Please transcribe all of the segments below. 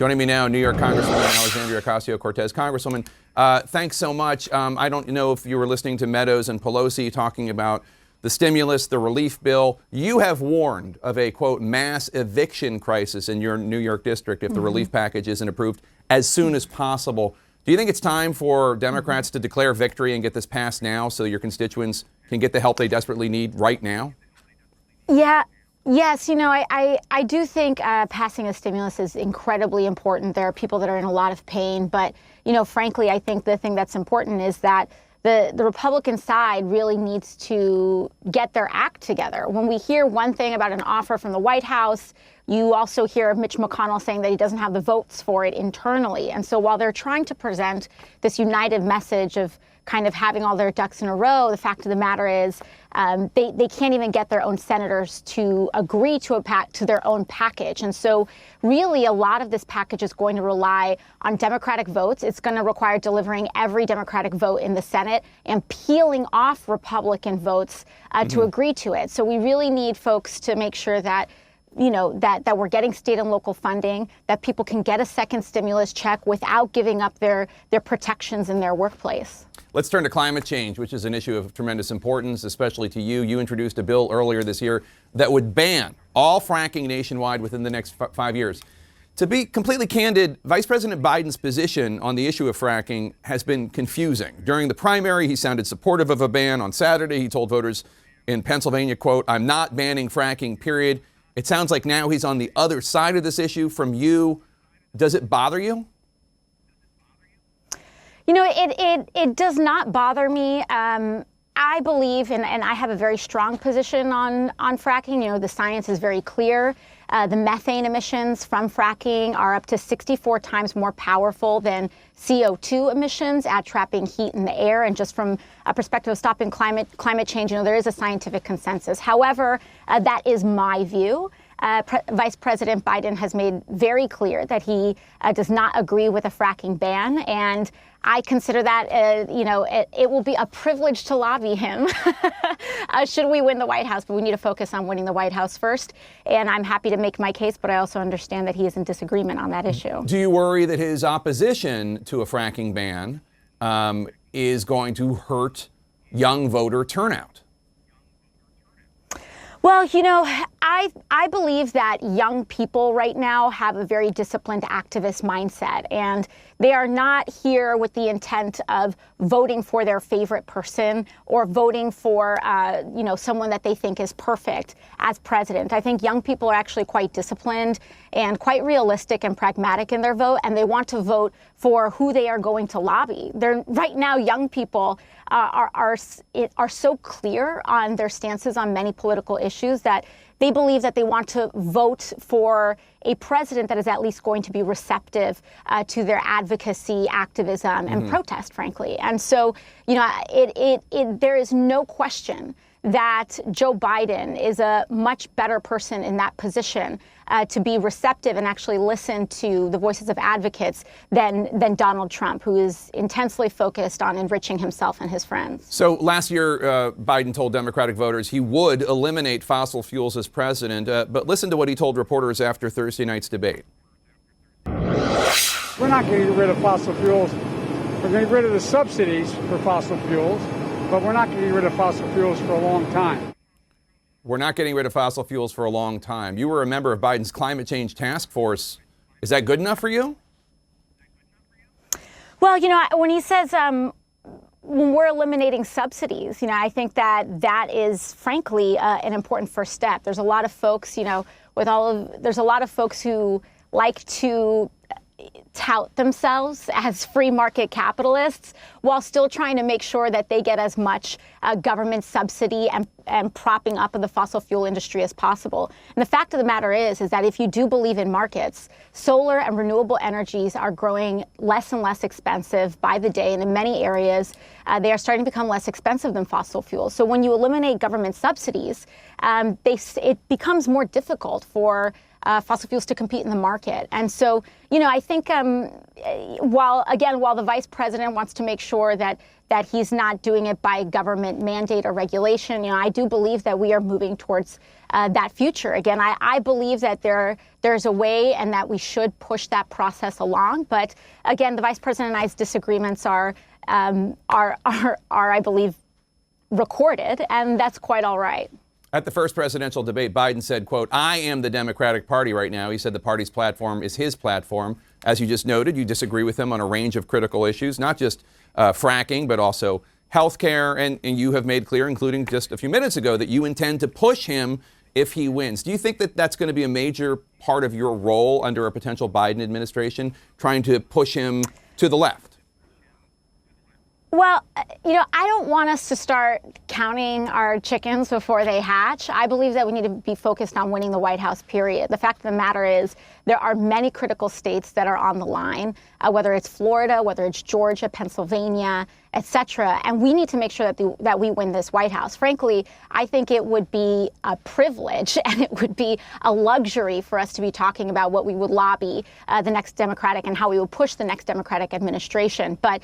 Joining me now, New York Congresswoman Alexandria Ocasio-Cortez. Congresswoman, thanks so much. I don't know if you were listening to Meadows and Pelosi talking about the stimulus, the relief bill. You have warned of a, quote, mass eviction crisis in your New York district if the relief package isn't approved as soon as possible. Do you think it's time for Democrats to declare victory and get this passed now so your constituents can get the help they desperately need right now? Yeah. Yes, I do think passing a stimulus is incredibly important. There are people that are in a lot of pain, but, frankly, I think the thing that's important is that the Republican side really needs to get their act together. When we hear one thing about an offer from the White House, you also hear Mitch McConnell saying that he doesn't have the votes for it internally. And so while they're trying to present this united message of kind of having all their ducks in a row, the fact of the matter is they can't even get their own senators to agree to their own package. And so really a lot of this package is going to rely on Democratic votes. It's going to require delivering every Democratic vote in the Senate and peeling off Republican votes to agree to it. So we really need folks to make sure that that we're getting state and local funding, that people can get a second stimulus check without giving up their protections in their workplace. Let's turn to climate change, which is an issue of tremendous importance, especially to you. You introduced a bill earlier this year that would ban all fracking nationwide within the next 5 years. To be completely candid, Vice President Biden's position on the issue of fracking has been confusing. During the primary, he sounded supportive of a ban. On Saturday, he told voters in Pennsylvania, quote, "I'm not banning fracking, period." It sounds like now he's on the other side of this issue from you. Does it bother you? It does not bother me. I believe, and I have a very strong position on fracking. The science is very clear. The methane emissions from fracking are up to 64 times more powerful than CO2 emissions at trapping heat in the air. And just from a perspective of stopping climate change, there is a scientific consensus. However, that is my view. Vice President Biden has made very clear that he does not agree with a fracking ban. And I consider that, it will be a privilege to lobby him should we win the White House. But we need to focus on winning the White House first. And I'm happy to make my case, but I also understand that he is in disagreement on that issue. Do you worry that his opposition to a fracking ban is going to hurt young voter turnout? Well, I believe that young people right now have a very disciplined activist mindset, and they are not here with the intent of voting for their favorite person or voting for, someone that they think is perfect as president. I think young people are actually quite disciplined and quite realistic and pragmatic in their vote, and they want to vote for who they are going to lobby. Right now, young people are so clear on their stances on many political issues that they believe that they want to vote for a president that is at least going to be receptive to their advocacy, activism, and protest, frankly. And so, there is no question that Joe Biden is a much better person in that position to be receptive and actually listen to the voices of advocates than Donald Trump, who is intensely focused on enriching himself and his friends. So last year, Biden told Democratic voters he would eliminate fossil fuels as president. But listen to what he told reporters after Thursday night's debate. We're not going to get rid of fossil fuels. We're going to get rid of the subsidies for fossil fuels, but we're not going to get rid of fossil fuels for a long time. We're not getting rid of fossil fuels for a long time. You were a member of Biden's climate change task force. Is that good enough for you? Well, when he says when we're eliminating subsidies, I think that is, frankly, an important first step. There's a lot of folks, there's a lot of folks who like to tout themselves as free market capitalists while still trying to make sure that they get as much government subsidy and propping up of the fossil fuel industry as possible. And the fact of the matter is that if you do believe in markets, solar and renewable energies are growing less and less expensive by the day. And in many areas, they are starting to become less expensive than fossil fuels. So when you eliminate government subsidies, it becomes more difficult for fossil fuels to compete in the market. And so, I think while the vice president wants to make sure that he's not doing it by government mandate or regulation, I do believe that we are moving towards that future. Again, I believe that there's a way and that we should push that process along. But again, the vice president and I's disagreements are I believe, recorded, and that's quite all right. At the first presidential debate, Biden said, quote, "I am the Democratic Party right now." He said the party's platform is his platform. As you just noted, you disagree with him on a range of critical issues, not just fracking, but also health care. And you have made clear, including just a few minutes ago, that you intend to push him if he wins. Do you think that that's going to be a major part of your role under a potential Biden administration, trying to push him to the left? Well, I don't want us to start counting our chickens before they hatch. I believe that we need to be focused on winning the White House, period. The fact of the matter is there are many critical states that are on the line, whether it's Florida, whether it's Georgia, Pennsylvania, et cetera. And we need to make sure that we win this White House. Frankly, I think it would be a privilege and it would be a luxury for us to be talking about what we would lobby the next Democratic and how we would push the next Democratic administration. But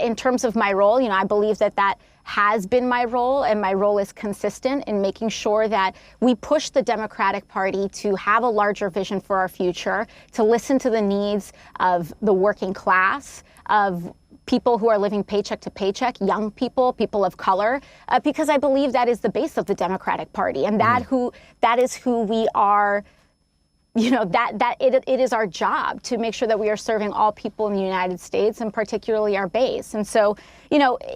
in terms of my role, I believe that has been my role, and my role is consistent in making sure that we push the Democratic Party to have a larger vision for our future, to listen to the needs of the working class, of people who are living paycheck to paycheck, young people, people of color, because I believe that is the base of the Democratic Party, and that is who we are. It is our job to make sure that we are serving all people in the United States, and particularly our base. And so,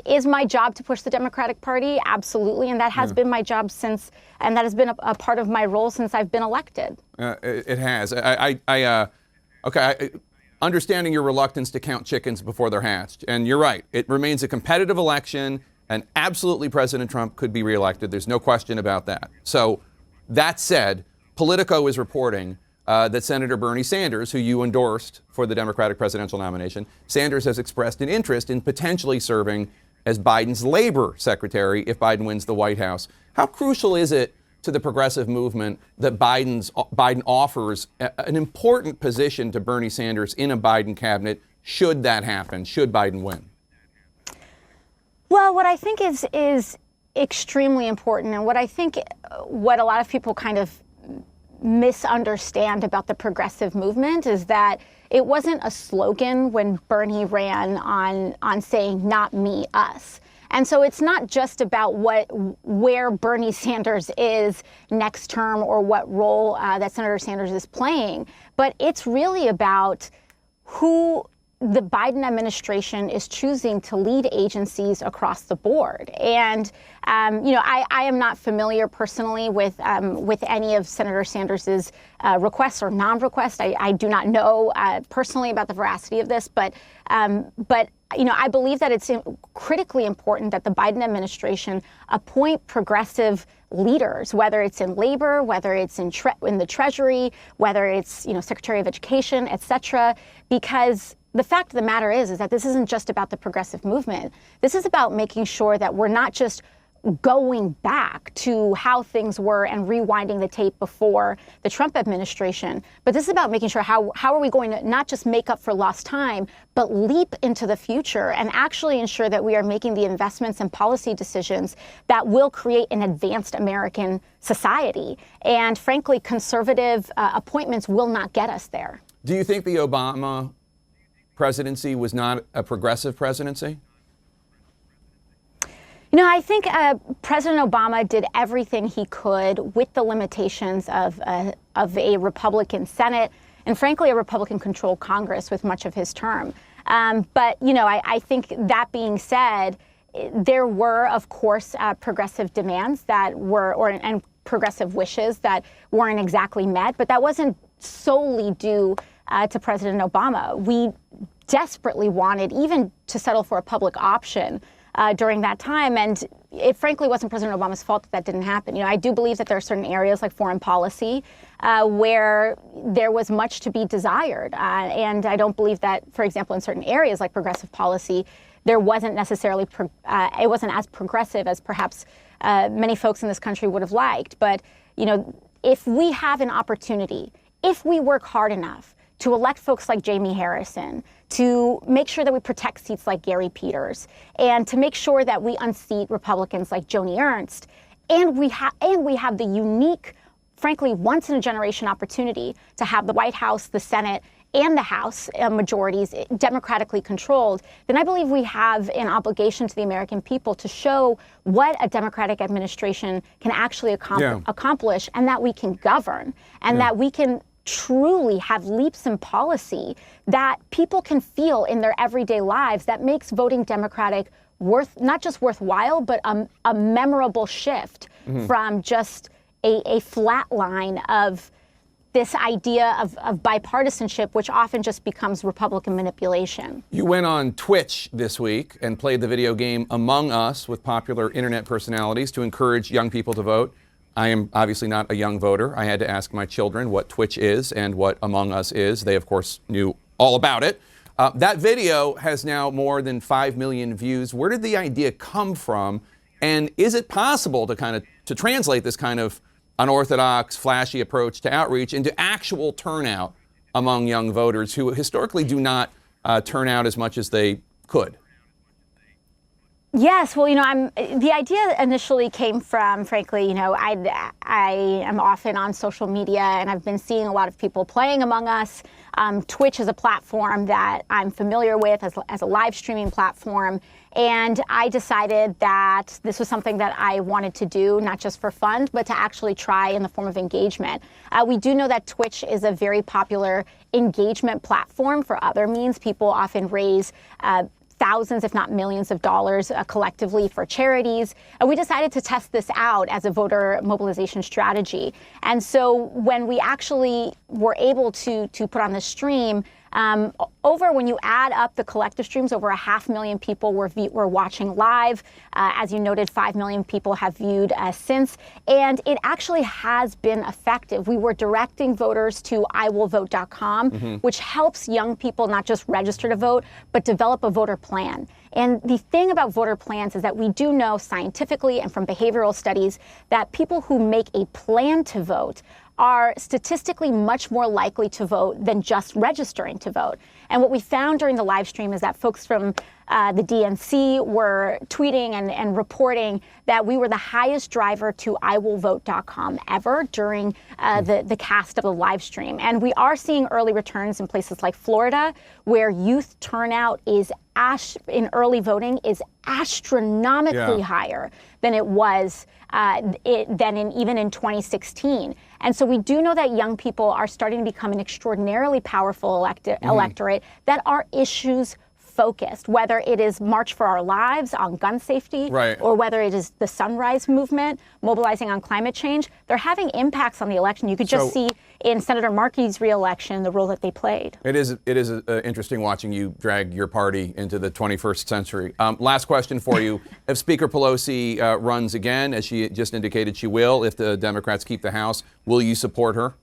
is my job to push the Democratic Party? Absolutely. And that has been my job and that has been a part of my role since I've been elected. It has. Understanding your reluctance to count chickens before they're hatched. And you're right. It remains a competitive election, and absolutely President Trump could be reelected. There's no question about that. So that said, Politico is reporting that Senator Bernie Sanders, who you endorsed for the Democratic presidential nomination, Sanders has expressed an interest in potentially serving as Biden's labor secretary if Biden wins the White House. How crucial is it to the progressive movement that Biden offers an important position to Bernie Sanders in a Biden cabinet, should that happen, should Biden win? Well, what I think is extremely important, and what a lot of people kind of misunderstand about the progressive movement, is that it wasn't a slogan when Bernie ran on saying "not me, us." And so it's not just about where Bernie Sanders is next term or what role that Senator Sanders is playing, but it's really about who the Biden administration is choosing to lead agencies across the board. And, I am not familiar personally with any of Senator Sanders's requests or non-requests. I do not know personally about the veracity of this, but I believe that it's critically important that the Biden administration appoint progressive leaders, whether it's in labor, whether it's in the Treasury, whether it's, Secretary of Education, et cetera, because the fact of the matter is that this isn't just about the progressive movement. This is about making sure that we're not just going back to how things were and rewinding the tape before the Trump administration, but this is about making sure how are we going to not just make up for lost time, but leap into the future and actually ensure that we are making the investments and policy decisions that will create an advanced American society. And frankly, conservative appointments will not get us there. Do you think the Obama presidency was not a progressive presidency? I think President Obama did everything he could with the limitations of a Republican Senate and, frankly, a Republican-controlled Congress with much of his term. But, I think that being said, there were, of course, progressive demands that were, and progressive wishes that weren't exactly met, but that wasn't solely due to President Obama. We desperately wanted even to settle for a public option during that time. And it frankly wasn't President Obama's fault that didn't happen. I do believe that there are certain areas like foreign policy where there was much to be desired. And I don't believe that, for example, in certain areas like progressive policy, there wasn't necessarily, it wasn't as progressive as perhaps many folks in this country would have liked. But, if we have an opportunity if we work hard enough to elect folks like Jamie Harrison, to make sure that we protect seats like Gary Peters, and to make sure that we unseat Republicans like Joni Ernst, and we have the unique, frankly, once-in-a-generation opportunity to have the White House, the Senate, and the House majorities democratically controlled, then I believe we have an obligation to the American people to show what a Democratic administration can actually accomplish, and that we can govern, and that we can truly have leaps in policy that people can feel in their everyday lives that makes voting Democratic not just worthwhile, but a memorable shift from just a flat line of this idea of bipartisanship, which often just becomes Republican manipulation. You went on Twitch this week and played the video game Among Us with popular internet personalities to encourage young people to vote. I am obviously not a young voter. I had to ask my children what Twitch is and what Among Us is. They, of course, knew all about it. That video has now more than 5 million views. Where did the idea come from? And is it possible to translate this kind of unorthodox, flashy approach to outreach into actual turnout among young voters who historically do not turn out as much as they could? Yes, well, the idea initially came from, frankly, I am often on social media, and I've been seeing a lot of people playing Among Us. Twitch is a platform that I'm familiar with as a live streaming platform, and I decided that this was something that I wanted to do, not just for fun, but to actually try in the form of engagement. We do know that Twitch is a very popular engagement platform for other means. People often raise thousands, if not millions of dollars collectively for charities. And we decided to test this out as a voter mobilization strategy. And so when we actually were able to put on this stream, when you add up the collective streams, over 500,000 people were watching live. As you noted, 5 million people have viewed since, and it actually has been effective. We were directing voters to iwillvote.com, which helps young people not just register to vote, but develop a voter plan. And the thing about voter plans is that we do know scientifically and from behavioral studies that people who make a plan to vote are statistically much more likely to vote than just registering to vote. And what we found during the live stream is that folks from the DNC were tweeting and reporting that we were the highest driver to iwillvote.com ever during the cast of the live stream. And we are seeing early returns in places like Florida, where youth turnout is in early voting is astronomically higher than it was even in 2016. And so we do know that young people are starting to become an extraordinarily powerful electorate that are issues focused, whether it is March for Our Lives on gun safety, or whether it is the Sunrise Movement mobilizing on climate change. They're having impacts on the election. You could just see in Senator Markey's re-election the role that they played. It is interesting watching you drag your party into the 21st century. Last question for you. If Speaker Pelosi runs again, as she just indicated she will, if the Democrats keep the House, will you support her?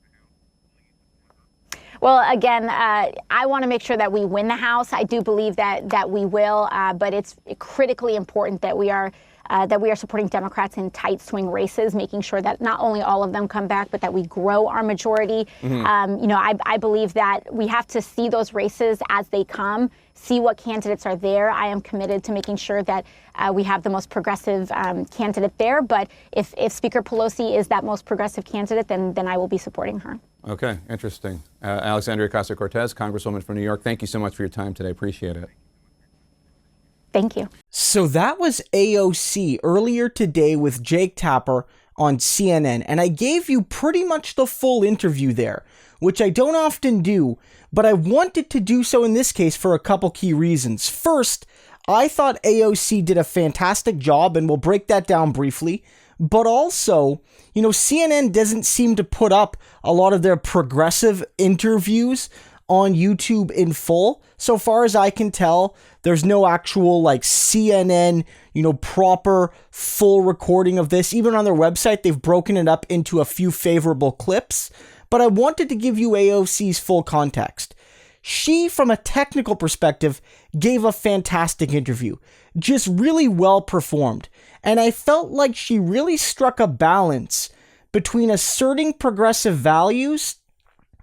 Well, again, I want to make sure that we win the House. I do believe that we will, but it's critically important that we are supporting Democrats in tight swing races, making sure that not only all of them come back, but that we grow our majority. I believe that we have to see those races as they come, see what candidates are there. I am committed to making sure that we have the most progressive candidate there. But if Speaker Pelosi is that most progressive candidate, then I will be supporting her. Okay, interesting. Alexandria Ocasio-Cortez, Congresswoman from New York, thank you so much for your time today. Appreciate it. Thank you. So that was AOC earlier today with Jake Tapper on CNN, and I gave you pretty much the full interview there, which I don't often do, but I wanted to do so in this case for a couple key reasons. First, I thought AOC did a fantastic job, and we'll break that down briefly. But also, CNN doesn't seem to put up a lot of their progressive interviews on YouTube in full. So far as I can tell, there's no actual CNN, proper full recording of this. Even on their website, they've broken it up into a few favorable clips. But I wanted to give you AOC's full context. She, from a technical perspective, gave a fantastic interview. Just really well performed. And I felt like she really struck a balance between asserting progressive values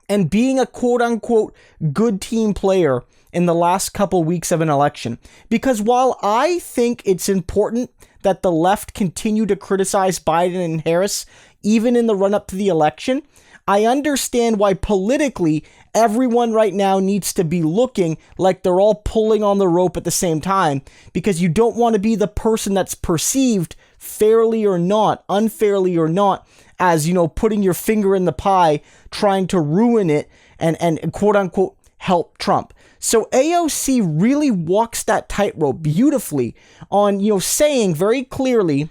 and being a quote-unquote good team player in the last couple weeks of an election. Because while I think it's important that the left continue to criticize Biden and Harris, even in the run-up to the election, I understand why politically everyone right now needs to be looking like they're all pulling on the rope at the same time, because you don't want to be the person that's perceived, fairly or not, unfairly or not, as, you know, putting your finger in the pie, trying to ruin it and quote unquote help Trump. So AOC really walks that tightrope beautifully on, you know, saying very clearly,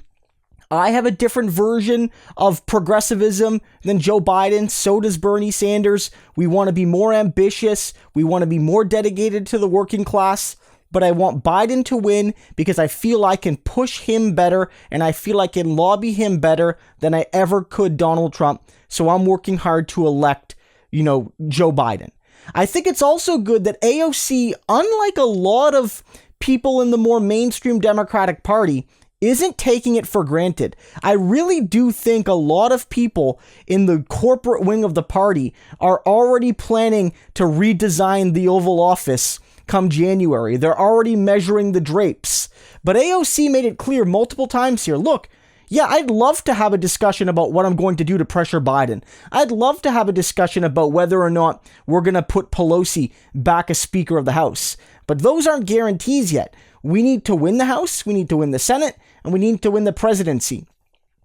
I have a different version of progressivism than Joe Biden. So does Bernie Sanders. We want to be more ambitious. We want to be more dedicated to the working class. But I want Biden to win because I feel I can push him better and I feel I can lobby him better than I ever could Donald Trump. So I'm working hard to elect, you know, Joe Biden. I think it's also good that AOC, unlike a lot of people in the more mainstream Democratic Party, isn't taking it for granted. I really do think a lot of people in the corporate wing of the party are already planning to redesign the Oval Office come January. They're already measuring the drapes. But AOC made it clear multiple times here, look, yeah, I'd love to have a discussion about what I'm going to do to pressure Biden. I'd love to have a discussion about whether or not we're going to put Pelosi back as Speaker of the House. But those aren't guarantees yet. We need to win the House, we need to win the Senate, and we need to win the presidency.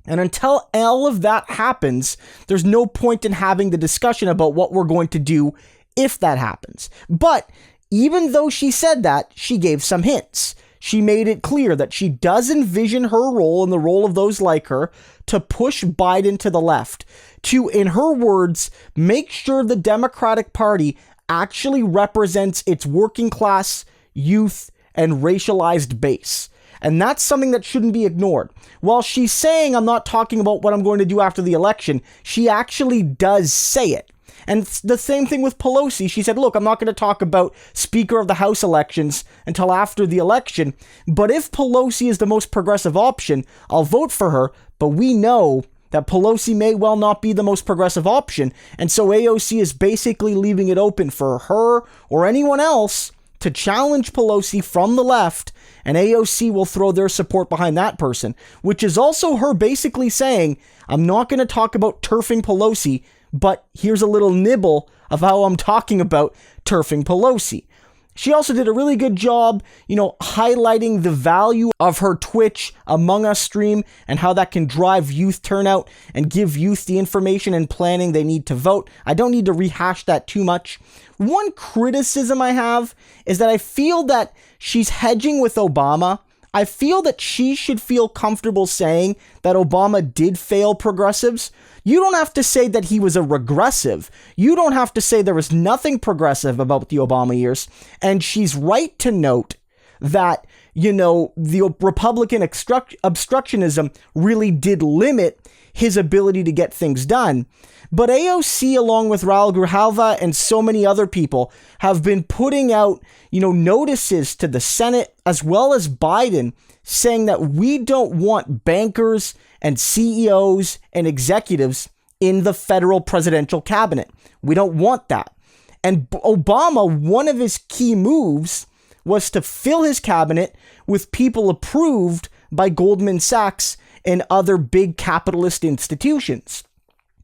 And until all of that happens, there's no point in having the discussion about what we're going to do if that happens. But even though she said that, she gave some hints. She made it clear that she does envision her role and the role of those like her to push Biden to the left, to, in her words, make sure the Democratic Party actually represents its working class, youth, and racialized base. And that's something that shouldn't be ignored. While she's saying, I'm not talking about what I'm going to do after the election, she actually does say it. And the same thing with Pelosi. She said, look, I'm not going to talk about Speaker of the House elections until after the election. But if Pelosi is the most progressive option, I'll vote for her. But we know that Pelosi may well not be the most progressive option. And so AOC is basically leaving it open for her or anyone else to challenge Pelosi from the left, and AOC will throw their support behind that person, which is also her basically saying, I'm not going to talk about turfing Pelosi, but here's a little nibble of how I'm talking about turfing Pelosi. She also did a really good job, highlighting the value of her Twitch Among Us stream and how that can drive youth turnout and give youth the information and planning they need to vote. I don't need to rehash that too much. One criticism I have is that I feel that she's hedging with Obama. I feel that she should feel comfortable saying that Obama did fail progressives. You don't have to say that he was a regressive. You don't have to say there was nothing progressive about the Obama years. And she's right to note that, the Republican obstructionism really did limit his ability to get things done. But AOC, along with Raul Grijalva and so many other people, have been putting out, notices to the Senate as well as Biden saying that we don't want bankers and CEOs and executives in the federal presidential cabinet. We don't want that. And Obama, one of his key moves was to fill his cabinet with people approved by Goldman Sachs and other big capitalist institutions.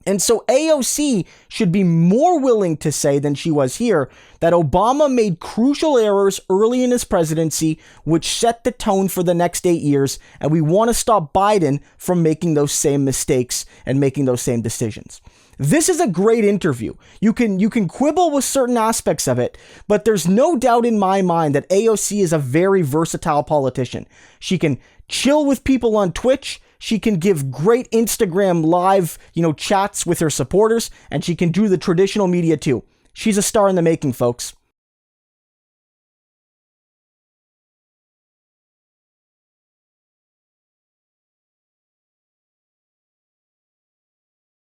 And so AOC should be more willing to say than she was here that Obama made crucial errors early in his presidency, which set the tone for the next 8 years. And we want to stop Biden from making those same mistakes and making those same decisions. This is a great interview. You can quibble with certain aspects of it, but there's no doubt in my mind that AOC is a very versatile politician. She can chill with people on Twitch. She can give great Instagram live, chats with her supporters, and she can do the traditional media too. She's a star in the making, folks.